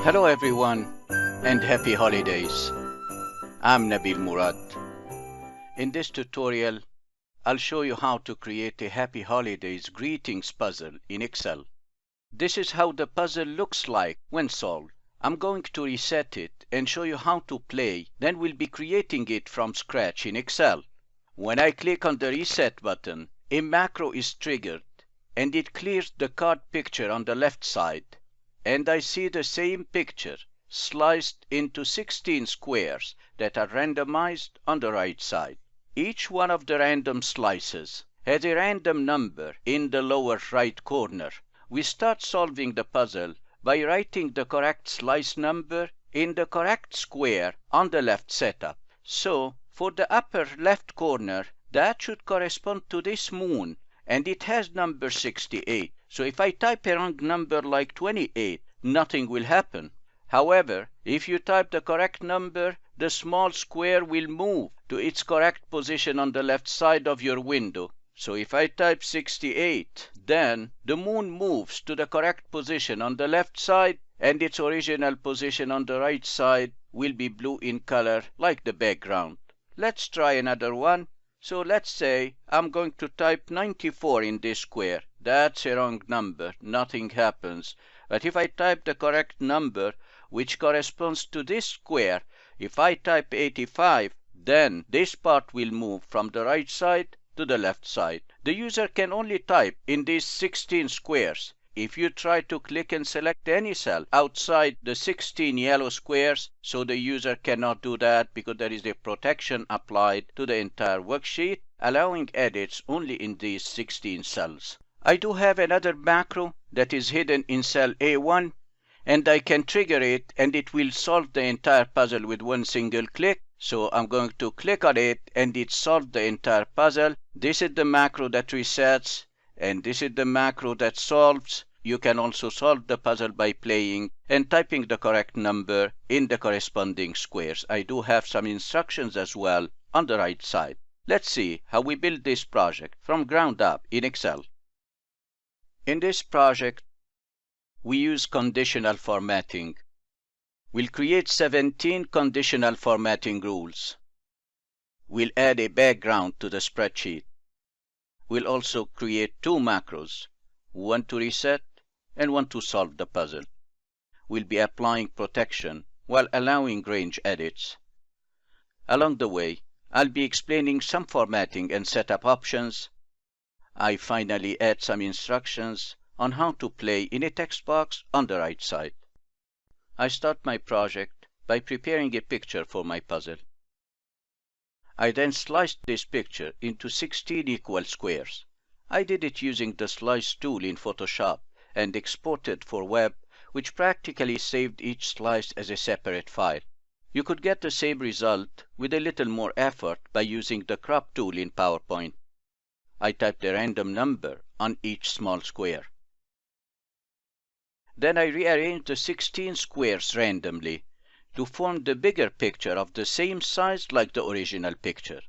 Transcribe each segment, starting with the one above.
Hello everyone and happy holidays. I'm Nabil Murad. In this tutorial, I'll show you how to create a happy holidays greetings puzzle in Excel. This is how the puzzle looks like when solved. I'm going to reset it and show you how to play, then we'll be creating it from scratch in Excel. When I click on the reset button, a macro is triggered and it clears the card picture on the left side. And I see the same picture sliced into 16 squares that are randomized on the right side. Each one of the random slices has a random number in the lower right corner. We start solving the puzzle by writing the correct slice number in the correct square on the left setup. So, for the upper left corner, that should correspond to this moon, and it has number 68. So if I type a wrong number like 28, nothing will happen. However, if you type the correct number, the small square will move to its correct position on the left side of your window. So if I type 68, then the moon moves to the correct position on the left side, and its original position on the right side will be blue in color like the background. Let's try another one. So let's say I'm going to type 94 in this square. That's a wrong number, nothing happens. But if I type the correct number, which corresponds to this square, if I type 85, then this part will move from the right side to the left side. The user can only type in these 16 squares. If you try to click and select any cell outside the 16 yellow squares, so the user cannot do that because there is a protection applied to the entire worksheet, allowing edits only in these 16 cells. I do have another macro that is hidden in cell A1, and I can trigger it and it will solve the entire puzzle with one single click. So I'm going to click on it and it solved the entire puzzle. This is the macro that resets, and this is the macro that solves. You can also solve the puzzle by playing and typing the correct number in the corresponding squares. I do have some instructions as well on the right side. Let's see how we build this project from ground up in Excel. In this project, we use conditional formatting. We'll create 17 conditional formatting rules. We'll add a background to the spreadsheet. We'll also create two macros, one to reset and one to solve the puzzle. We'll be applying protection while allowing range edits. Along the way, I'll be explaining some formatting and setup options. I finally add some instructions on how to play in a text box on the right side. I start my project by preparing a picture for my puzzle. I then sliced this picture into 16 equal squares. I did it using the slice tool in Photoshop and exported for web, which practically saved each slice as a separate file. You could get the same result with a little more effort by using the crop tool in PowerPoint. I typed a random number on each small square. Then I rearranged the 16 squares randomly to form the bigger picture of the same size like the original picture.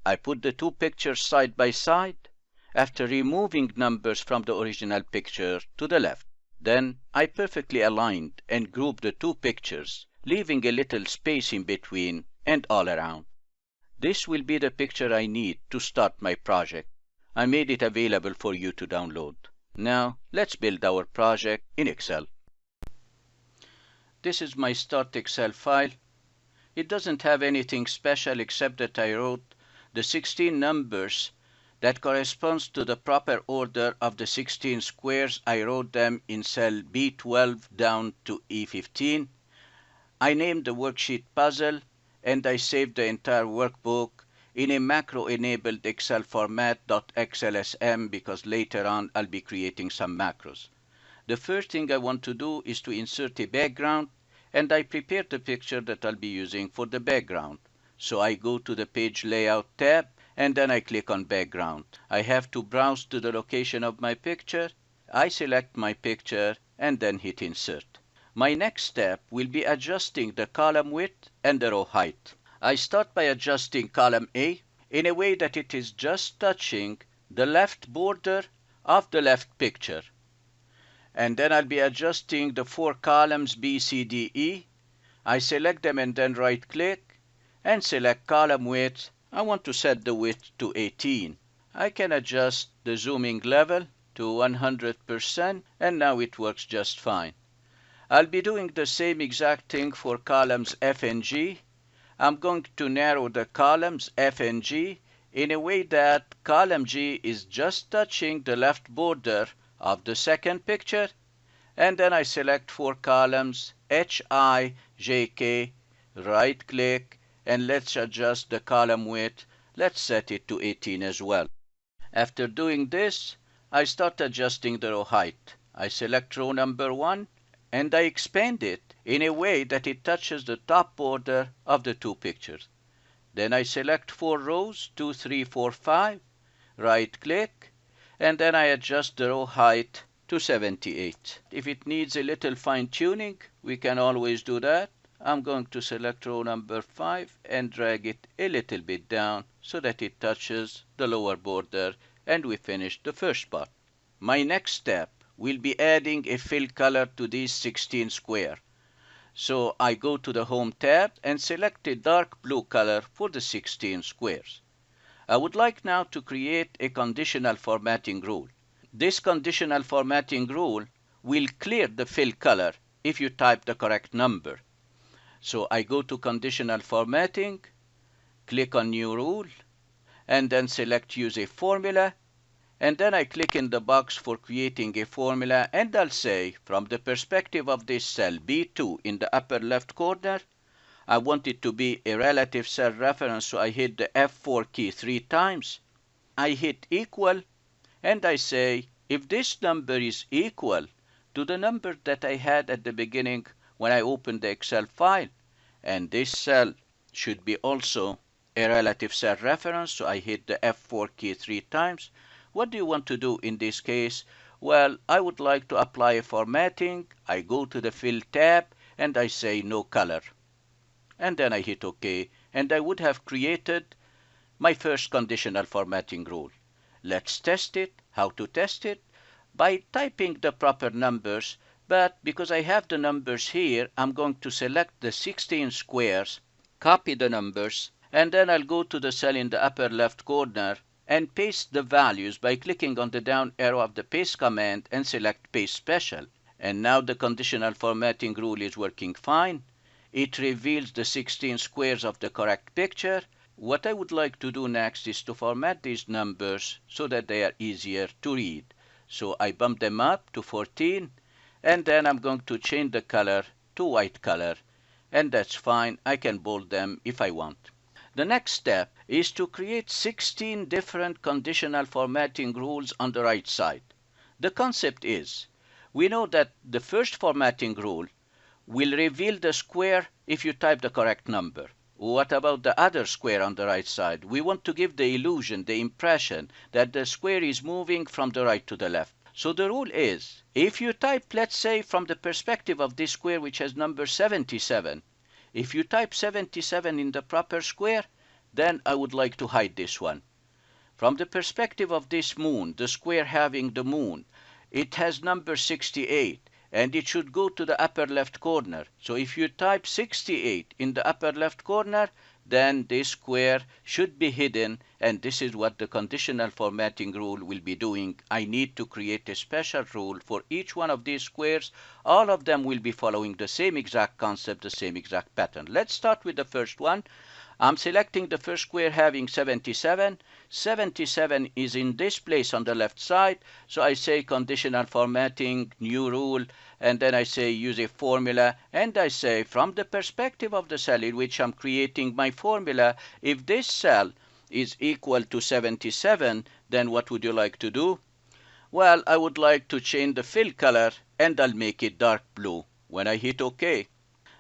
I put the two pictures side by side after removing numbers from the original picture to the left. Then I perfectly aligned and grouped the two pictures, leaving a little space in between and all around. This will be the picture I need to start my project. I made it available for you to download. Now let's build our project in Excel. This is my Start Excel file. It doesn't have anything special except that I wrote the 16 numbers that corresponds to the proper order of the 16 squares. I wrote them in cell B12 down to E15. I named the worksheet puzzle, and I saved the entire workbook in a macro-enabled Excel format .xlsm because later on I'll be creating some macros. The first thing I want to do is to insert a background, and I prepared the picture that I'll be using for the background. So I go to the Page Layout tab, and then I click on Background. I have to browse to the location of my picture. I select my picture, and then hit Insert. My next step will be adjusting the column width and the row height. I start by adjusting column A in a way that it is just touching the left border of the left picture. And then I'll be adjusting the 4 columns B, C, D, E. I select them and then right click and select column width. I want to set the width to 18. I can adjust the zooming level to 100% and now it works just fine. I'll be doing the same exact thing for columns F and G. I'm going to narrow the columns F and G in a way that column G is just touching the left border of the second picture, and then I select 4 columns H, I, J, K, right click, and let's adjust the column width. Let's set it to 18 as well. After doing this, I start adjusting the row height. I select row number 1 and I expand it in a way that it touches the top border of the 2 pictures. Then I select 4 rows, 2, 3, 4, 5, right click, and then I adjust the row height to 78. If it needs a little fine tuning, we can always do that. I'm going to select row number 5 and drag it a little bit down so that it touches the lower border, and we finish the first part. My next step will be adding a fill color to these 16 squares. So I go to the Home tab and select a dark blue color for the 16 squares. I would like now to create a conditional formatting rule. This conditional formatting rule will clear the fill color if you type the correct number. So I go to Conditional Formatting, click on New Rule, and then select Use a Formula, and then I click in the box for creating a formula, and I'll say, from the perspective of this cell B2 in the upper left corner, I want it to be a relative cell reference, so I hit the F4 key 3 times. I hit equal, and I say, if this number is equal to the number that I had at the beginning when I opened the Excel file, and this cell should be also a relative cell reference, so I hit the F4 key 3 times. What do you want to do in this case? Well, I would like to apply a formatting. I go to the Fill tab and I say no color. And then I hit OK, and I would have created my first conditional formatting rule. Let's test it. How to test it? By typing the proper numbers, but because I have the numbers here, I'm going to select the 16 squares, copy the numbers, and then I'll go to the cell in the upper left corner and paste the values by clicking on the down arrow of the paste command and select Paste Special. And now the conditional formatting rule is working fine. It reveals the 16 squares of the correct picture. What I would like to do next is to format these numbers so that they are easier to read. So I bump them up to 14, and then I'm going to change the color to white color, and that's fine. I can bold them if I want. The next step is to create 16 different conditional formatting rules on the right side. The concept is, we know that the first formatting rule will reveal the square if you type the correct number. What about the other square on the right side? We want to give the illusion, the impression, that the square is moving from the right to the left. So the rule is, if you type, let's say, from the perspective of this square which has number 77, if you type 77 in the proper square, then I would like to hide this one. From the perspective of this moon, the square having the moon, it has number 68. And it should go to the upper left corner. So if you type 68 in the upper left corner, then this square should be hidden, and this is what the conditional formatting rule will be doing. I need to create a special rule for each one of these squares. All of them will be following the same exact concept, the same exact pattern. Let's start with the first one. I'm selecting the first square having 77. 77 is in this place on the left side, so I say conditional formatting, new rule, and then I say use a formula, and I say from the perspective of the cell in which I'm creating my formula, if this cell is equal to 77, then what would you like to do? Well, I would like to change the fill color, and I'll make it dark blue when I hit OK.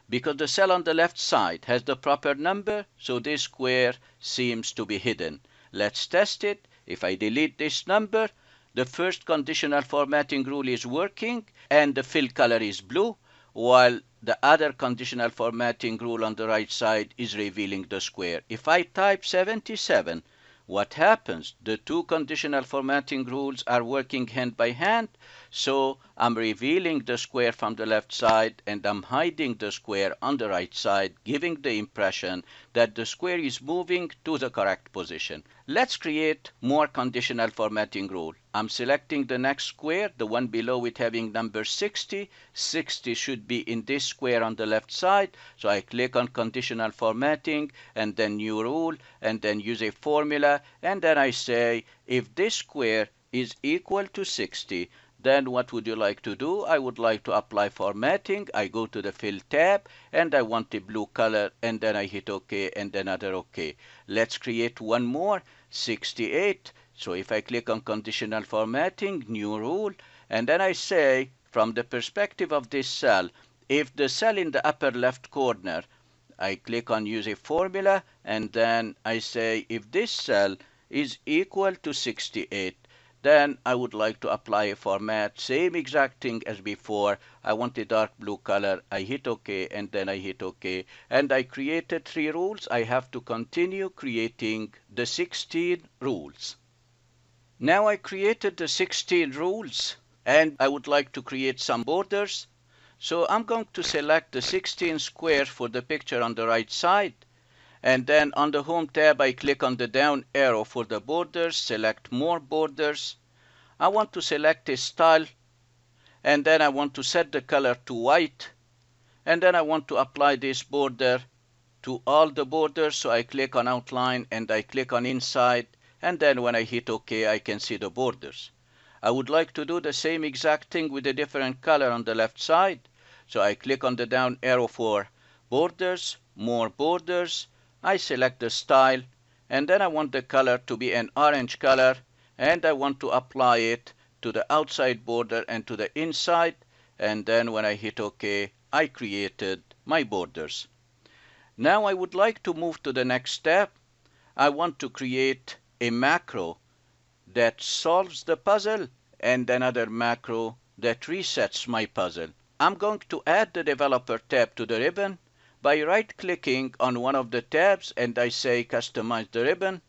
Because the cell on the left side has the proper number, so this square seems to be hidden. Let's test it. If I delete this number, the first conditional formatting rule is working and the fill color is blue, while the other conditional formatting rule on the right side is revealing the square. If I type 77, what happens? The two conditional formatting rules are working hand by hand. So I'm revealing the square from the left side and I'm hiding the square on the right side, giving the impression that the square is moving to the correct position. Let's create more conditional formatting rule. I'm selecting the next square, the one below it having number 60. 60 should be in this square on the left side. So I click on conditional formatting and then new rule and then use a formula, and then I say if this square is equal to 60, then what would you like to do? I would like to apply formatting. I go to the Fill tab and I want the blue color, and then I hit OK and another OK. Let's create one more, 68. So if I click on conditional formatting, new rule, and then I say from the perspective of this cell, if the cell in the upper left corner, I click on use a formula and then I say if this cell is equal to 68, then I would like to apply a format, same exact thing as before. I want a dark blue color. I hit OK and then I hit OK. And I created 3 rules. I have to continue creating the 16 rules. Now I created the 16 rules and I would like to create some borders. So I'm going to select the 16 square for the picture on the right side. And then on the Home tab, I click on the down arrow for the borders, select more borders. I want to select a style, and then I want to set the color to white. And then I want to apply this border to all the borders. So I click on outline and I click on inside. And then when I hit OK, I can see the borders. I would like to do the same exact thing with a different color on the left side. So I click on the down arrow for borders, more borders. I select the style, and then I want the color to be an orange color, and I want to apply it to the outside border and to the inside. And then when I hit OK, I created my borders. Now I would like to move to the next step. I want to create a macro that solves the puzzle and another macro that resets my puzzle. I'm going to add the developer tab to the ribbon by right-clicking on one of the tabs and I say customize the ribbon.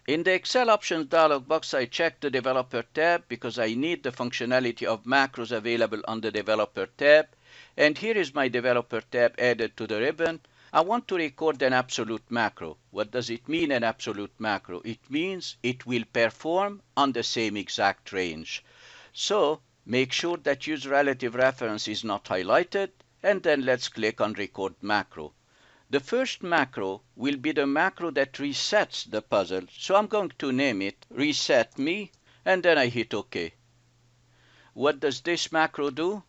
In the Excel options dialog box, I check the developer tab because I need the functionality of macros available on the developer tab. And here is my developer tab added to the ribbon. I want to record an absolute macro. What does it mean, an absolute macro? It means it will perform on the same exact range. So make sure that use relative reference is not highlighted, and then let's click on record macro. The first macro will be the macro that resets the puzzle. So I'm going to name it reset me, and then I hit OK. What does this macro do?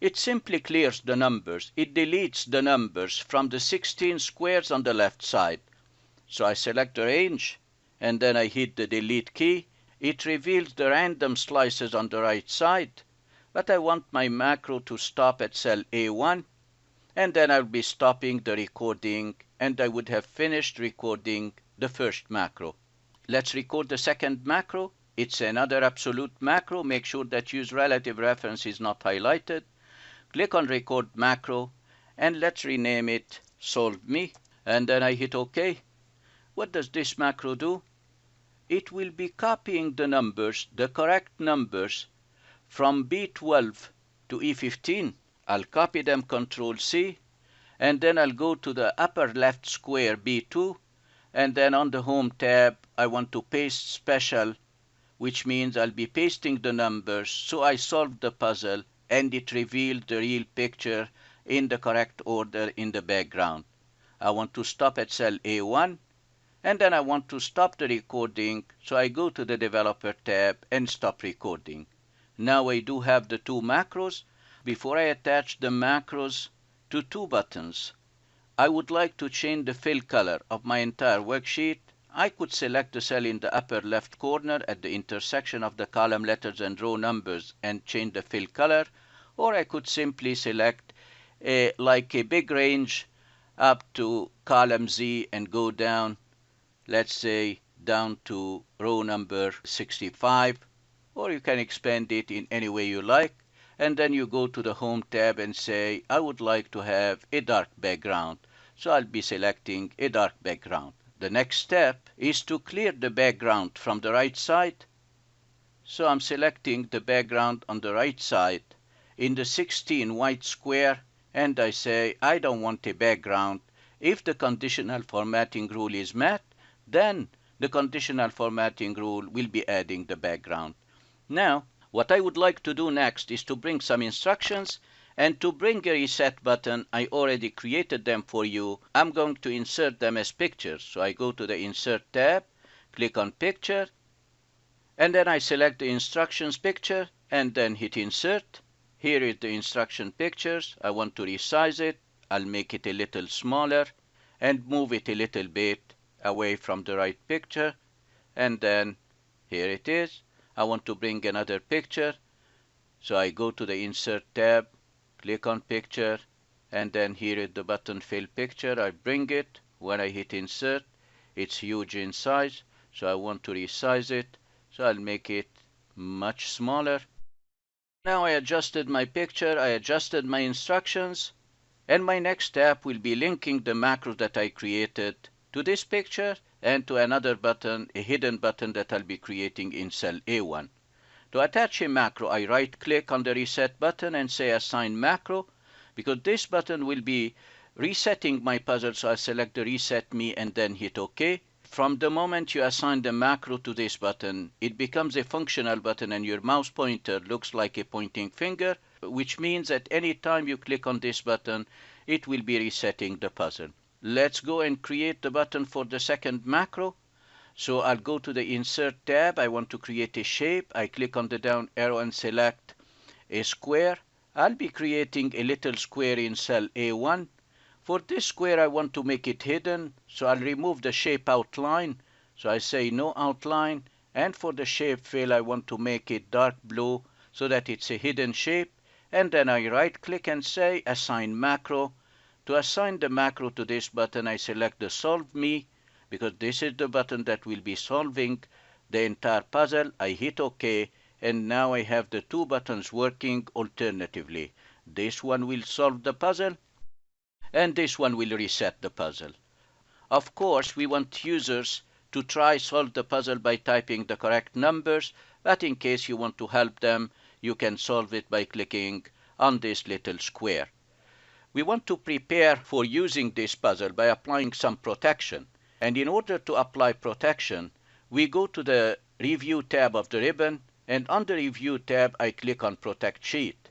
It simply clears the numbers. It deletes the numbers from the 16 squares on the left side. So I select the range, and then I hit the delete key. It reveals the random slices on the right side. But I want my macro to stop at cell A1, and then I'll be stopping the recording, and I would have finished recording the first macro. Let's record the second macro. It's another absolute macro. Make sure that use relative reference is not highlighted. Click on record macro and let's rename it solve me, and then I hit OK. What does this macro do? It will be copying the numbers, the correct numbers, from B12 to E15. I'll copy them, Control C, and then I'll go to the upper left square B2, and then on the Home tab I want to paste special, which means I'll be pasting the numbers. So I solved the puzzle and it revealed the real picture in the correct order in the background. I want to stop at cell A1, and then I want to stop the recording, so I go to the developer tab and stop recording. Now I do have the two macros. Before I attach the macros to two buttons, I would like to change the fill color of my entire worksheet. I could select the cell in the upper left corner at the intersection of the column letters and row numbers and change the fill color, or I could simply select like a big range up to column Z and go down, let's say down to row number 65, or you can expand it in any way you like, and then you go to the Home tab and say I would like to have a dark background. So I'll be selecting a dark background. The next step is to clear the background from the right side. So I'm selecting the background on the right side in the 16 white square, and I say I don't want a background. If the conditional formatting rule is met, then the conditional formatting rule will be adding the background. Now, what I would like to do next is to bring some instructions, and to bring a reset button, I already created them for you. I'm going to insert them as pictures. So I go to the Insert tab, click on Picture, and then I select the instructions picture and then hit Insert. Here is the instruction pictures. I want to resize it. I'll make it a little smaller and move it a little bit away from the right picture. And then here it is. I want to bring another picture. So I go to the Insert tab, click on Picture, and then here is the button Fill Picture. I bring it. When I hit Insert, it's huge in size. So I want to resize it. So I'll make it much smaller. Now I adjusted my picture, I adjusted my instructions, and my next step will be linking the macro that I created to this picture and to another button, a hidden button that I'll be creating in cell A1. To attach a macro, I right-click on the Reset button and say Assign Macro, because this button will be resetting my puzzle, so I select the Reset Me and then hit OK. From the moment you assign the macro to this button, it becomes a functional button and your mouse pointer looks like a pointing finger, which means that any time you click on this button, it will be resetting the puzzle. Let's go and create the button for the second macro. So I'll go to the Insert tab. I want to create a shape. I click on the down arrow and select a square. I'll be creating a little square in cell A1. For this square, I want to make it hidden, so I'll remove the shape outline. So I say no outline, and for the shape fill, I want to make it dark blue so that it's a hidden shape. And then I right-click and say Assign Macro. To assign the macro to this button, I select the Solve Me, because this is the button that will be solving the entire puzzle. I hit OK, and now I have the two buttons working alternatively. This one will solve the puzzle, and this one will reset the puzzle. Of course, we want users to try solve the puzzle by typing the correct numbers, but in case you want to help them, you can solve it by clicking on this little square. We want to prepare for using this puzzle by applying some protection. And in order to apply protection, we go to the Review tab of the ribbon, and on the Review tab, I click on Protect Sheet.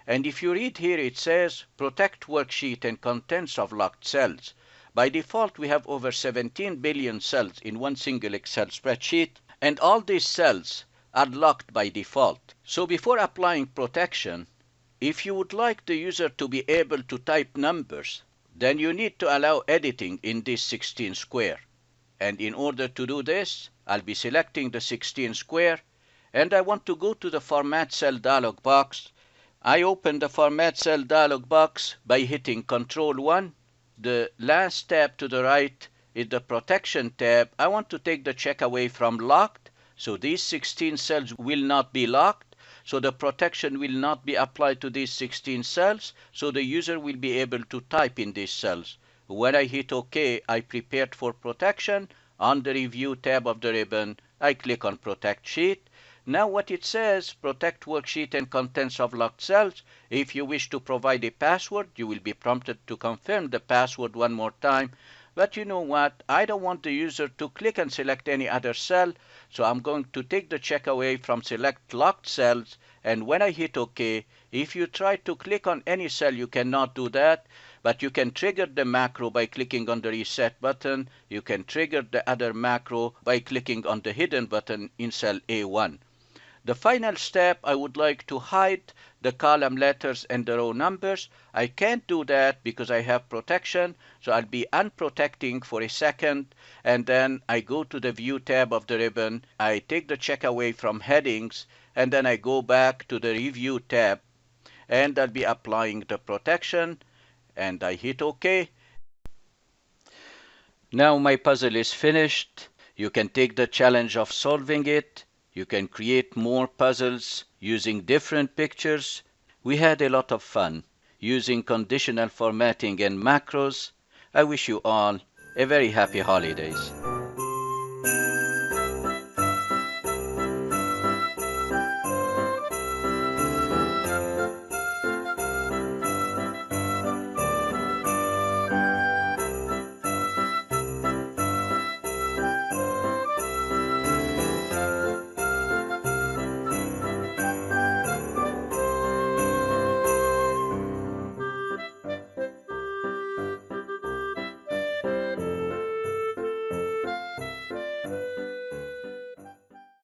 And if you read here, it says Protect Worksheet and Contents of Locked Cells. By default, we have over 17 billion cells in one single Excel spreadsheet, and all these cells are locked by default. So before applying protection, if you would like the user to be able to type numbers, then you need to allow editing in this 16 square. And in order to do this, I'll be selecting the 16 square, and I want to go to the Format Cell dialog box. I open the Format Cell dialog box by hitting Ctrl+1. The last tab to the right is the Protection tab. I want to take the check away from Locked, so these 16 cells will not be locked. So the protection will not be applied to these 16 cells, so the user will be able to type in these cells. When I hit OK, I prepared for protection. On the Review tab of the ribbon, I click on Protect Sheet. Now what it says, Protect Worksheet and Contents of Locked Cells. If you wish to provide a password, you will be prompted to confirm the password one more time. But you know what? I don't want the user to click and select any other cell, so I'm going to take the check away from Select Locked Cells, and when I hit OK, if you try to click on any cell, you cannot do that, but you can trigger the macro by clicking on the Reset button. You can trigger the other macro by clicking on the Hidden button in cell A1. The final step, I would like to hide the column letters and the row numbers. I can't do that because I have protection, so I'll be unprotecting for a second, and then I go to the View tab of the ribbon. I take the check away from headings, and then I go back to the Review tab, and I'll be applying the protection, and I hit OK. Now my puzzle is finished. You can take the challenge of solving it. You can create more puzzles using different pictures. We had a lot of fun using conditional formatting and macros. I wish you all A very happy holidays.